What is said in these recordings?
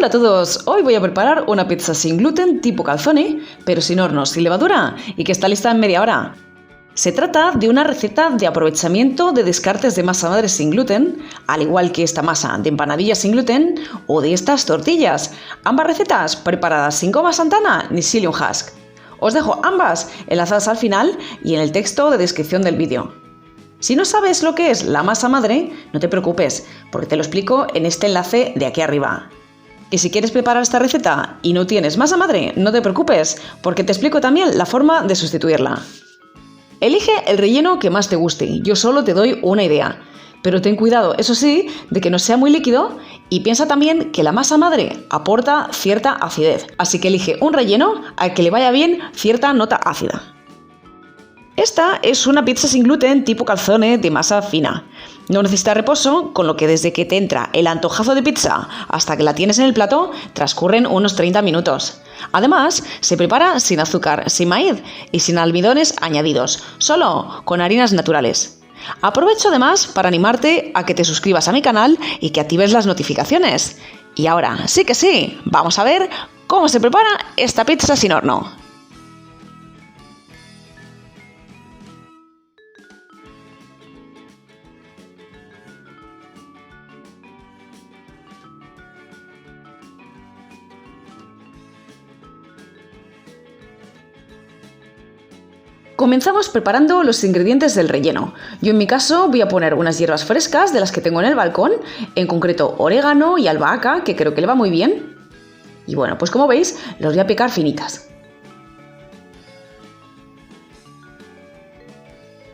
Hola a todos, hoy voy a preparar una pizza sin gluten tipo calzone, pero sin horno, sin levadura y que está lista en media hora. Se trata de una receta de aprovechamiento de descartes de masa madre sin gluten, al igual que esta masa de empanadillas sin gluten o de estas tortillas. Ambas recetas preparadas sin goma Santana ni psyllium husk. Os dejo ambas enlazadas al final y en el texto de descripción del vídeo. Si no sabes lo que es la masa madre, no te preocupes, porque te lo explico en este enlace de aquí arriba. Y si quieres preparar esta receta y no tienes masa madre, no te preocupes, porque te explico también la forma de sustituirla. Elige el relleno que más te guste, yo solo te doy una idea. Pero ten cuidado, eso sí, de que no sea muy líquido y piensa también que la masa madre aporta cierta acidez, así que elige un relleno al que le vaya bien cierta nota ácida. Esta es una pizza sin gluten tipo calzone de masa fina. No necesita reposo, con lo que desde que te entra el antojazo de pizza hasta que la tienes en el plato transcurren unos 30 minutos. Además, se prepara sin azúcar, sin maíz y sin almidones añadidos, solo con harinas naturales. Aprovecho además para animarte a que te suscribas a mi canal y que actives las notificaciones. Y ahora, sí que sí, vamos a ver cómo se prepara esta pizza sin horno. Comenzamos preparando los ingredientes del relleno. Yo en mi caso voy a poner unas hierbas frescas de las que tengo en el balcón, en concreto orégano y albahaca, que creo que le va muy bien. Y bueno, pues como veis, los voy a picar finitas.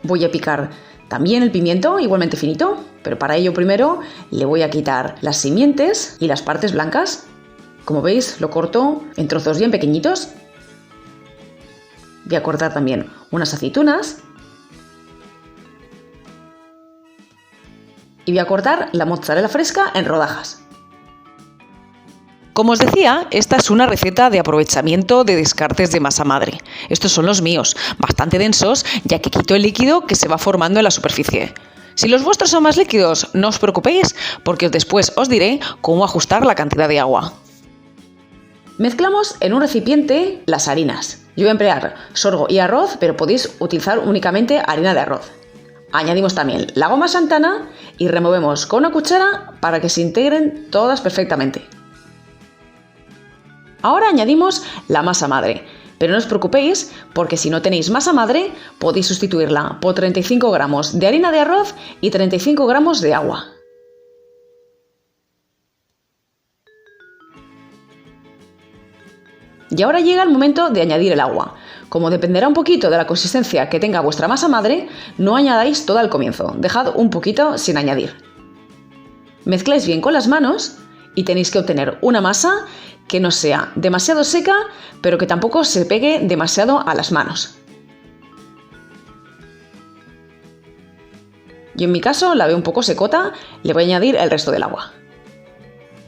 Voy a picar también el pimiento, igualmente finito, pero para ello primero le voy a quitar las simientes y las partes blancas. Como veis, lo corto en trozos bien pequeñitos. Voy a cortar también unas aceitunas y voy a cortar la mozzarella fresca en rodajas. Como os decía, esta es una receta de aprovechamiento de descartes de masa madre. Estos son los míos, bastante densos, ya que quito el líquido que se va formando en la superficie. Si los vuestros son más líquidos, no os preocupéis, porque después os diré cómo ajustar la cantidad de agua. Mezclamos en un recipiente las harinas. Yo voy a emplear sorgo y arroz, pero podéis utilizar únicamente harina de arroz. Añadimos también la goma Santana y removemos con una cuchara para que se integren todas perfectamente. Ahora añadimos la masa madre, pero no os preocupéis porque si no tenéis masa madre podéis sustituirla por 35 gramos de harina de arroz y 35 gramos de agua. Y ahora llega el momento de añadir el agua. Como dependerá un poquito de la consistencia que tenga vuestra masa madre, no añadáis toda al comienzo, dejad un poquito sin añadir. Mezcláis bien con las manos y tenéis que obtener una masa que no sea demasiado seca, pero que tampoco se pegue demasiado a las manos. Yo en mi caso la veo un poco secota, le voy a añadir el resto del agua.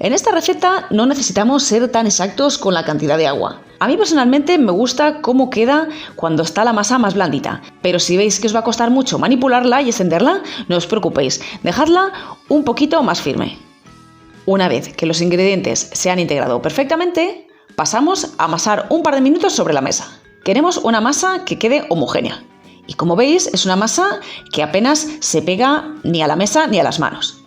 En esta receta no necesitamos ser tan exactos con la cantidad de agua. A mí personalmente me gusta cómo queda cuando está la masa más blandita, pero si veis que os va a costar mucho manipularla y extenderla, no os preocupéis, dejadla un poquito más firme. Una vez que los ingredientes se han integrado perfectamente, pasamos a amasar un par de minutos sobre la mesa. Queremos una masa que quede homogénea. Y como veis, es una masa que apenas se pega ni a la mesa ni a las manos.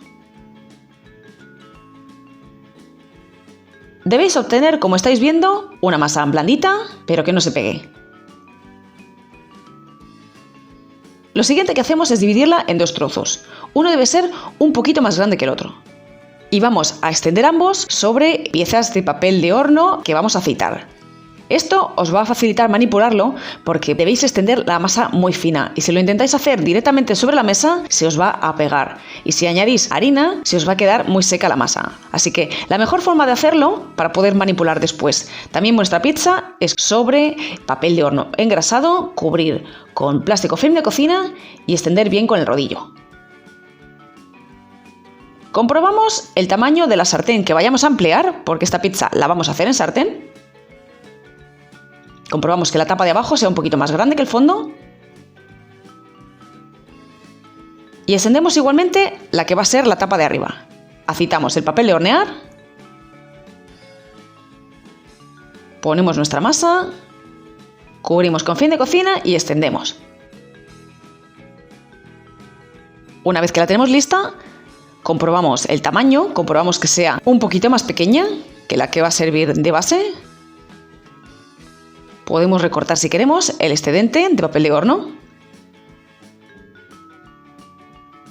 Debéis obtener, como estáis viendo, una masa blandita, pero que no se pegue. Lo siguiente que hacemos es dividirla en dos trozos. Uno debe ser un poquito más grande que el otro. Y vamos a extender ambos sobre piezas de papel de horno que vamos a aceitar. Esto os va a facilitar manipularlo porque debéis extender la masa muy fina y si lo intentáis hacer directamente sobre la mesa se os va a pegar y si añadís harina se os va a quedar muy seca la masa. Así que la mejor forma de hacerlo para poder manipular después también vuestra pizza es sobre papel de horno engrasado, cubrir con plástico film de cocina y extender bien con el rodillo. Comprobamos el tamaño de la sartén que vayamos a emplear porque esta pizza la vamos a hacer en sartén. Comprobamos que la tapa de abajo sea un poquito más grande que el fondo. Y encendemos igualmente la que va a ser la tapa de arriba. Aceitamos el papel de hornear Ponemos nuestra masa, cubrimos con film de cocina y extendemos. Una vez que la tenemos lista, comprobamos el tamaño, comprobamos que sea un poquito más pequeña que la que va a servir de base. Podemos recortar si queremos el excedente de papel de horno.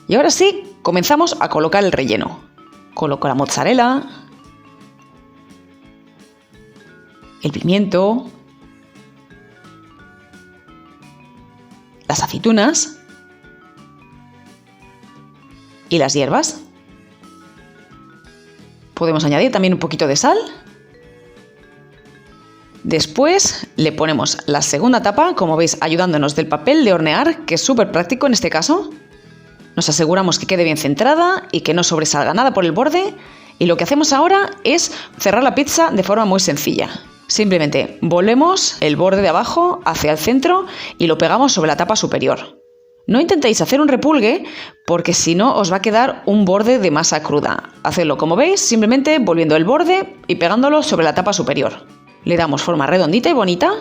Y ahora sí, comenzamos a colocar el relleno. Coloco la mozzarella, el pimiento, las aceitunas y las hierbas. Podemos añadir también un poquito de sal. Después le ponemos la segunda tapa, como veis, ayudándonos del papel de hornear, que es súper práctico en este caso. Nos aseguramos que quede bien centrada y que no sobresalga nada por el borde. Y lo que hacemos ahora es cerrar la pizza de forma muy sencilla. Simplemente volvemos el borde de abajo hacia el centro y lo pegamos sobre la tapa superior. No intentéis hacer un repulgue porque si no os va a quedar un borde de masa cruda. Hacedlo como veis, simplemente volviendo el borde y pegándolo sobre la tapa superior. Le damos forma redondita y bonita.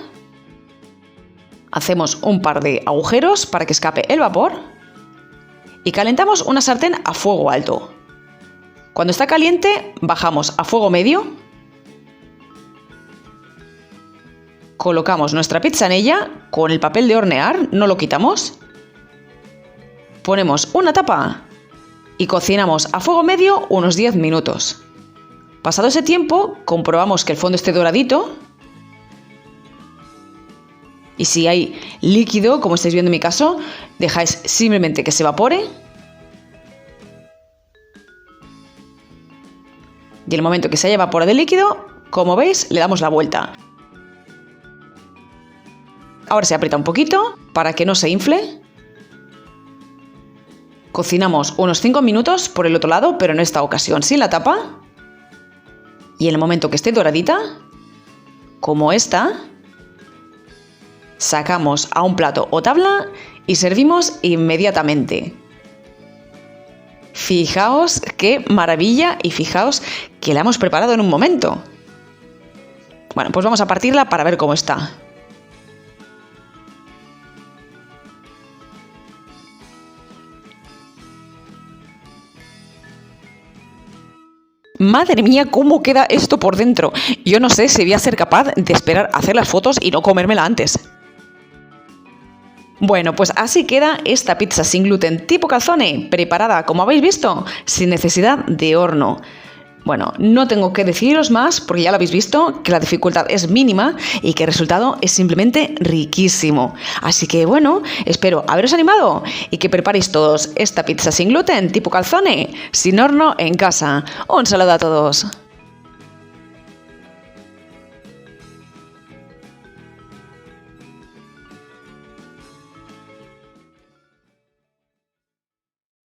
Hacemos un par de agujeros para que escape el vapor. Y calentamos una sartén a fuego alto. Cuando está caliente, bajamos a fuego medio. Colocamos nuestra pizza en ella con el papel de hornear, no lo quitamos. Ponemos una tapa y cocinamos a fuego medio unos 10 minutos. Pasado ese tiempo, comprobamos que el fondo esté doradito. Y si hay líquido, como estáis viendo en mi caso, dejáis simplemente que se evapore. Y en el momento que se haya evaporado el líquido, como veis, le damos la vuelta. Ahora se aprieta un poquito para que no se infle. Cocinamos unos 5 minutos por el otro lado, pero en esta ocasión sin la tapa. Y en el momento que esté doradita, como esta, sacamos a un plato o tabla y servimos inmediatamente. Fijaos qué maravilla y fijaos que la hemos preparado en un momento. Bueno, pues vamos a partirla para ver cómo está. Madre mía, cómo queda esto por dentro. Yo no sé si voy a ser capaz de esperar a hacer las fotos y no comérmela antes. Bueno, pues así queda esta pizza sin gluten tipo calzone, preparada, como habéis visto, sin necesidad de horno. Bueno, no tengo que deciros más porque ya lo habéis visto, que la dificultad es mínima y que el resultado es simplemente riquísimo. Así que bueno, espero haberos animado y que preparéis todos esta pizza sin gluten tipo calzone, sin horno en casa. Un saludo a todos.